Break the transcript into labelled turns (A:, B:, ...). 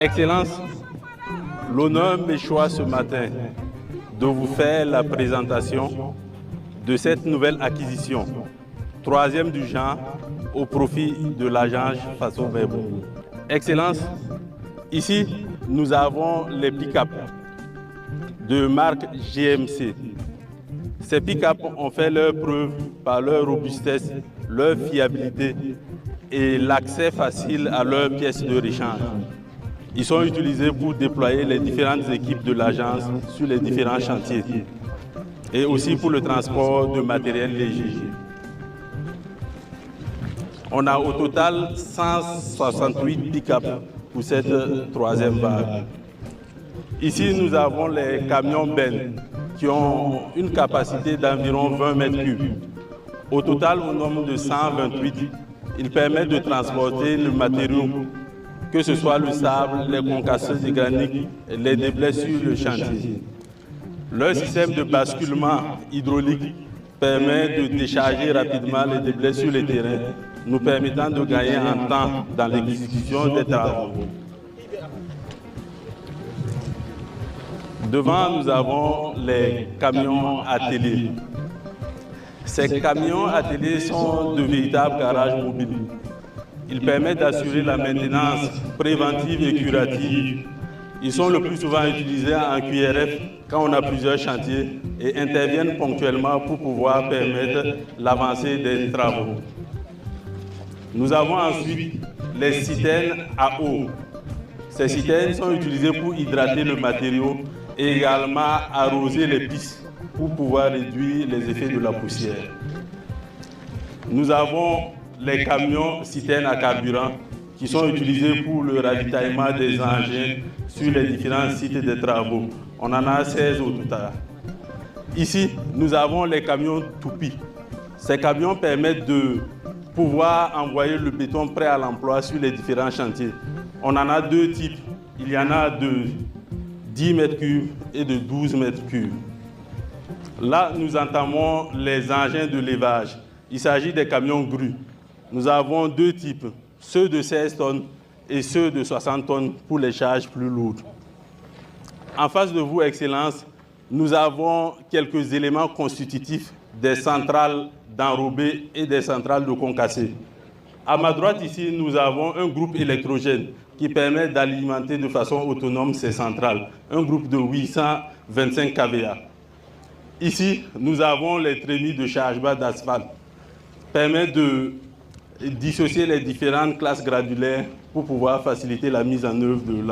A: Excellence, l'honneur m'échoit ce matin de vous faire la présentation de cette nouvelle acquisition, troisième du genre, au profit de l'agence Faso Verbum. Excellence, ici, nous avons les pick-up de marque GMC. Ces pick-up ont fait leur preuve par leur robustesse, leur fiabilité et l'accès facile à leurs pièces de rechange. Ils sont utilisés pour déployer les différentes équipes de l'agence sur les différents chantiers et aussi pour le transport de matériel léger. On a au total 168 pick-up pour cette troisième vague. Ici, nous avons les camions Ben qui ont une capacité d'environ 20 mètres cubes. Au total, au nombre de 128, ils permettent de transporter le matériau, que ce soit le sable, les concasseurs de granit, les déblais sur le chantier. Leur système de basculement hydraulique permet de décharger rapidement les déblais sur le terrain, nous permettant de gagner en temps dans l'exécution des travaux. Devant, nous avons les camions attelés. Ces camions attelés sont de véritables garages mobiles. Ils permettent d'assurer la maintenance préventive et curative. Ils sont le plus souvent utilisés en QRF quand on a plusieurs chantiers et interviennent ponctuellement pour pouvoir permettre l'avancée des travaux. Nous avons ensuite les citernes à eau. Ces citernes sont utilisées pour hydrater le matériau et également arroser les pistes pour pouvoir réduire les effets de la poussière. Nous avons les camions citernes à carburant qui sont utilisés pour le ravitaillement des engins sur les différents sites de travaux. On en a 16 au total. Ici, nous avons les camions toupies. Ces camions permettent de pouvoir envoyer le béton prêt à l'emploi sur les différents chantiers. On en a deux types. Il y en a de 10 mètres cubes et de 12 mètres cubes. Là, nous entamons les engins de levage. Il s'agit des camions grues. Nous avons deux types, ceux de 16 tonnes et ceux de 60 tonnes pour les charges plus lourdes. En face de vous, Excellence, nous avons quelques éléments constitutifs des centrales d'enrobés et des centrales de concassés. À ma droite, ici, nous avons un groupe électrogène qui permet d'alimenter de façon autonome ces centrales, un groupe de 825 kVA. Ici, nous avons les trémies de chargement d'asphalte, permettent de dissocier les différentes classes granulaires pour pouvoir faciliter la mise en œuvre de l'enrobage.